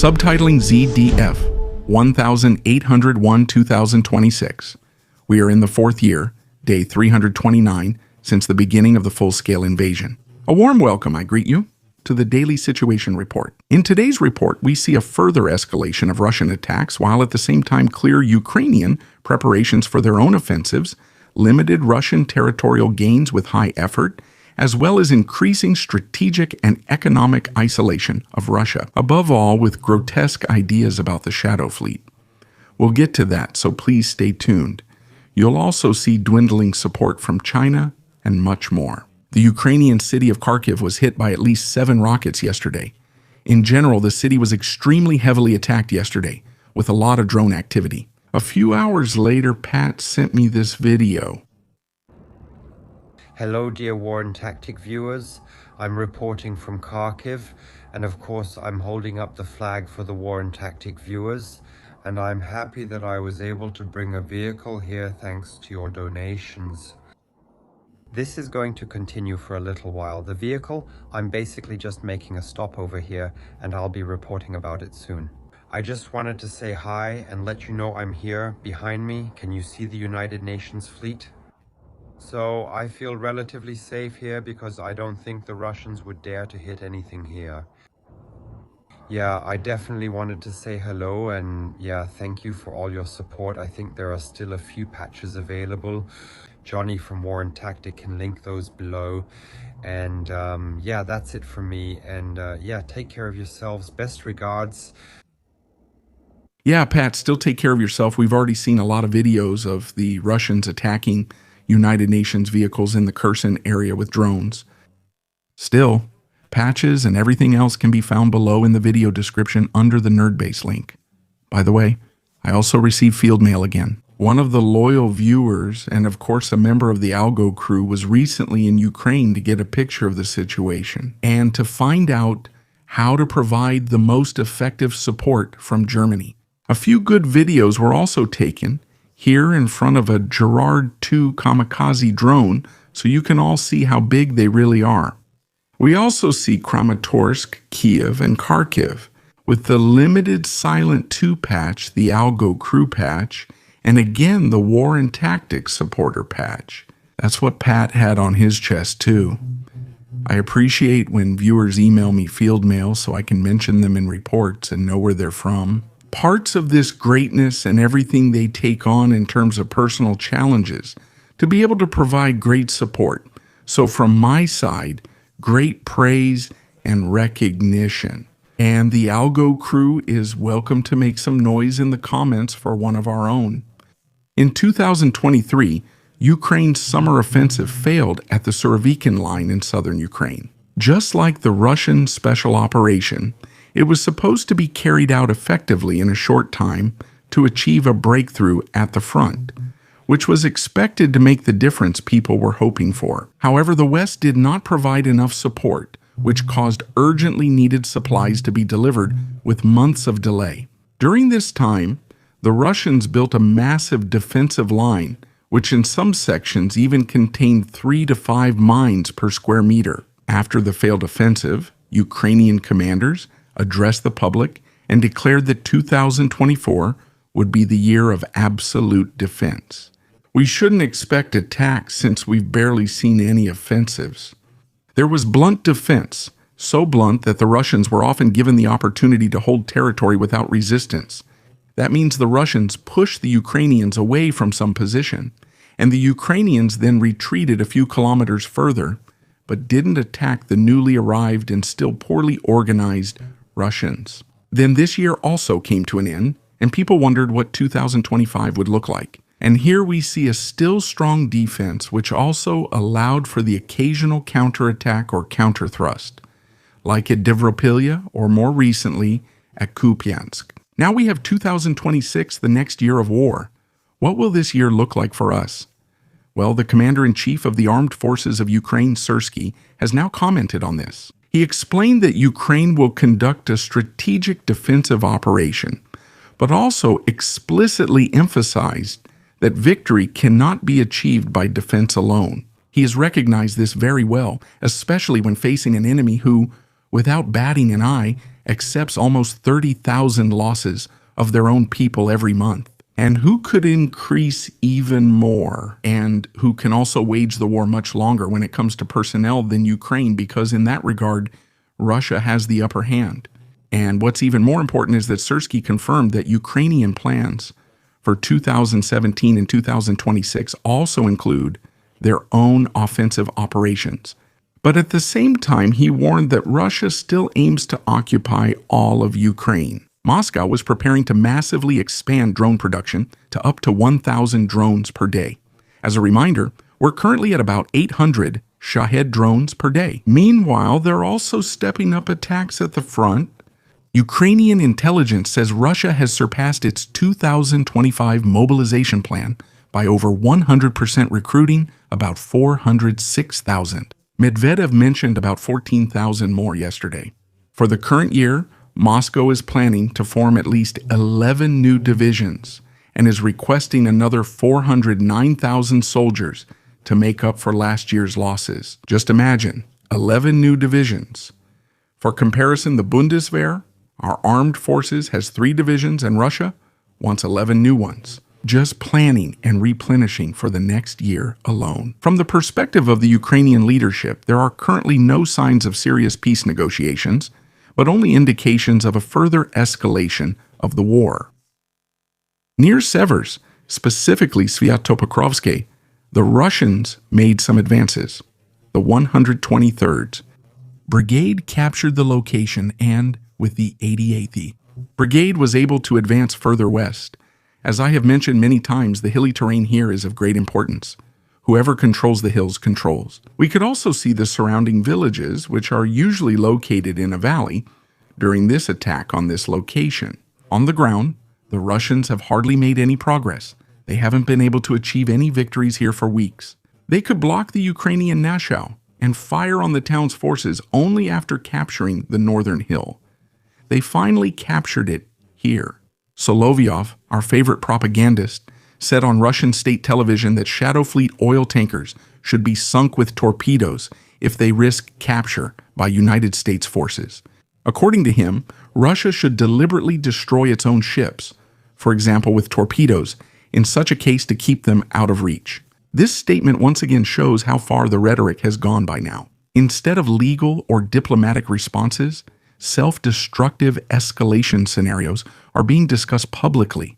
Subtitling ZDF 1801-2026. We are in the fourth year, day 329, since the beginning of the full-scale invasion. A warm welcome, I greet you, to the Daily Situation Report. In today's report, we see a further escalation of Russian attacks, while at the same time clear Ukrainian preparations for their own offensives, limited Russian territorial gains with high effort, as well as increasing strategic and economic isolation of Russia, above all with grotesque ideas about the Shadow Fleet. We'll get to that, so please stay tuned. You'll also see dwindling support from China and much more. The Ukrainian city of Kharkiv was hit by at least 7 rockets yesterday. In general, the city was extremely heavily attacked yesterday, with a lot of drone activity. A few hours later, Pat sent me this video. Hello dear War and Tactic viewers, I'm reporting from Kharkiv, and of course I'm holding up the flag for the War and Tactic viewers, and I'm happy that I was able to bring a vehicle here thanks to your donations. This is going to continue for a little while. The vehicle, I'm basically just making a stop over here, and I'll be reporting about it soon. I just wanted to say hi and let you know I'm here. Behind me, can you see the United Nations fleet? So I feel relatively safe here because I don't think the Russians would dare to hit anything here. Yeah, I definitely wanted to say hello, and yeah, thank you for all your support. I think there are still a few patches available. Johnny from War and Tactic can link those below. And yeah, that's it from me. And yeah, take care of yourselves. Best regards. Yeah, Pat, still take care of yourself. We've already seen a lot of videos of the Russians attacking United Nations vehicles in the Kherson area with drones. Still, patches and everything else can be found below in the video description under the NerdBase link. By the way, I also received field mail again. One of the loyal viewers, and of course a member of the Algo crew, was recently in Ukraine to get a picture of the situation and to find out how to provide the most effective support from Germany. A few good videos were also taken here in front of a Gerard 2 kamikaze drone, so you can all see how big they really are. We also see Kramatorsk, Kiev, and Kharkiv with the limited Silent 2 patch, the Algo crew patch, and again the War and Tactics supporter patch. That's what Pat had on his chest too. I appreciate when viewers email me field mail so I can mention them in reports and know where they're from. Parts of this greatness and everything they take on in terms of personal challenges to be able to provide great support. So from my side, great praise and recognition. And the Algo crew is welcome to make some noise in the comments for one of our own. In 2023, Ukraine's summer offensive failed at the Surovikin line in southern Ukraine. Just like the Russian special operation, it was supposed to be carried out effectively in a short time to achieve a breakthrough at the front, which was expected to make the difference people were hoping for. However, the West did not provide enough support, which caused urgently needed supplies to be delivered with months of delay. During this time, the Russians built a massive defensive line, which in some sections even contained 3 to 5 mines per square meter. After the failed offensive, Ukrainian commanders addressed the public and declared that 2024 would be the year of absolute defense. We shouldn't expect attacks since we've barely seen any offensives. There was blunt defense, so blunt that the Russians were often given the opportunity to hold territory without resistance. That means the Russians pushed the Ukrainians away from some position, and the Ukrainians then retreated a few kilometers further, but didn't attack the newly arrived and still poorly organized Russians. Then this year also came to an end, and people wondered what 2025 would look like. And here we see a still strong defense, which also allowed for the occasional counterattack or counterthrust, like at Devropilya or more recently at Kupiansk. Now we have 2026, the next year of war. What will this year look like for us? Well, the Commander-in-Chief of the Armed Forces of Ukraine, Seversk, has now commented on this. He explained that Ukraine will conduct a strategic defensive operation, but also explicitly emphasized that victory cannot be achieved by defense alone. He has recognized this very well, especially when facing an enemy who, without batting an eye, accepts almost 30,000 losses of their own people every month. And who could increase even more, and who can also wage the war much longer when it comes to personnel than Ukraine, because in that regard, Russia has the upper hand. And what's even more important is that Seversk confirmed that Ukrainian plans for 2017 and 2026 also include their own offensive operations. But at the same time, he warned that Russia still aims to occupy all of Ukraine. Moscow was preparing to massively expand drone production to up to 1,000 drones per day. As a reminder, we're currently at about 800 Shahed drones per day. Meanwhile, they're also stepping up attacks at the front. Ukrainian intelligence says Russia has surpassed its 2025 mobilization plan by over 100%, recruiting about 406,000. Medvedev mentioned about 14,000 more yesterday. For the current year, Moscow is planning to form at least 11 new divisions and is requesting another 409,000 soldiers to make up for last year's losses. Just imagine, 11 new divisions. For comparison, the Bundeswehr, our armed forces, has 3 divisions, and Russia wants 11 new ones, just planning and replenishing for the next year alone. From the perspective of the Ukrainian leadership, there are currently no signs of serious peace negotiations, but only indications of a further escalation of the war. Near Seversk, specifically Sviatopokrovsk, the Russians made some advances. The 123rd Brigade captured the location, and with the 88th Brigade was able to advance further west. As I have mentioned many times, the hilly terrain here is of great importance. Whoever controls the hills controls. We could also see the surrounding villages, which are usually located in a valley, during this attack on this location. On the ground, the Russians have hardly made any progress. They haven't been able to achieve any victories here for weeks. They could block the Ukrainian Nashau and fire on the town's forces only after capturing the northern hill. They finally captured it here. Solovyov, our favorite propagandist, said on Russian state television that Shadow Fleet oil tankers should be sunk with torpedoes if they risk capture by United States forces. According to him, Russia should deliberately destroy its own ships, for example with torpedoes, in such a case to keep them out of reach. This statement once again shows how far the rhetoric has gone by now. Instead of legal or diplomatic responses, self-destructive escalation scenarios are being discussed publicly,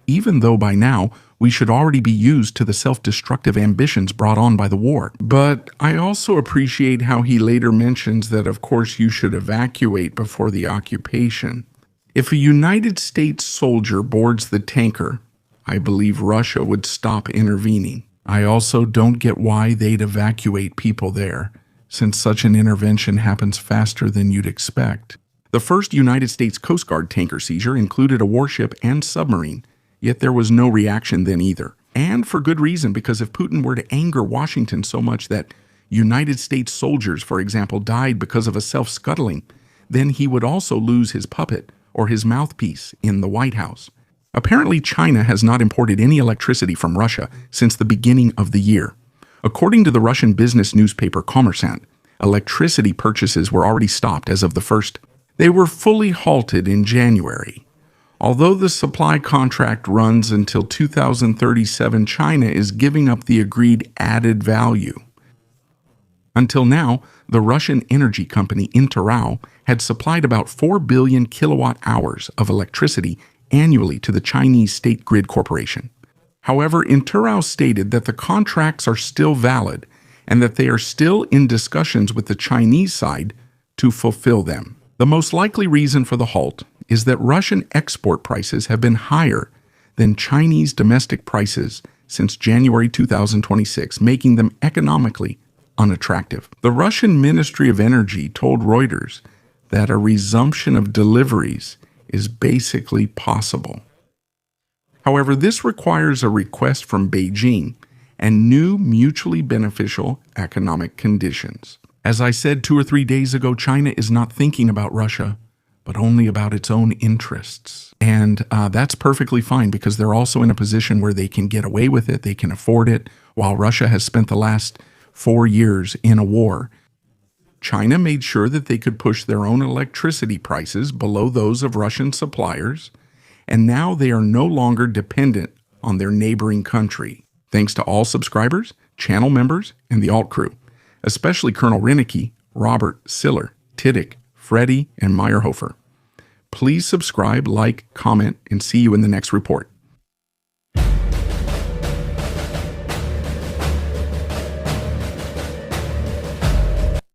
even though by now we should already be used to the self-destructive ambitions brought on by the war. But I also appreciate how he later mentions that, of course, you should evacuate before the occupation. If a United States soldier boards the tanker, I believe Russia would stop intervening. I also don't get why they'd evacuate people there, since such an intervention happens faster than you'd expect. The first United States Coast Guard tanker seizure included a warship and submarine, yet there was no reaction then either. And for good reason, because if Putin were to anger Washington so much that United States soldiers, for example, died because of a self-scuttling, then he would also lose his puppet or his mouthpiece in the White House. Apparently, China has not imported any electricity from Russia since the beginning of the year. According to the Russian business newspaper Kommersant, electricity purchases were already stopped as of the 1st. They were fully halted in January. Although the supply contract runs until 2037, China is giving up the agreed added value. Until now, the Russian energy company Interau had supplied about 4 billion kilowatt hours of electricity annually to the Chinese State Grid Corporation. However, Interau stated that the contracts are still valid and that they are still in discussions with the Chinese side to fulfill them. The most likely reason for the halt is that Russian export prices have been higher than Chinese domestic prices since January 2026, making them economically unattractive. The Russian Ministry of Energy told Reuters that a resumption of deliveries is basically possible. However, this requires a request from Beijing and new mutually beneficial economic conditions. As I said 2 or 3 days ago, China is not thinking about Russia, but only about its own interests. And that's perfectly fine because they're also in a position where they can get away with it, they can afford it, while Russia has spent the last 4 years in a war. China made sure that they could push their own electricity prices below those of Russian suppliers, and now they are no longer dependent on their neighboring country. Thanks to all subscribers, channel members, and the alt crew, especially Colonel Renicky, Robert, Siller, Tiddick, Freddie, and Meyerhofer. Please subscribe, like, comment, and see you in the next report.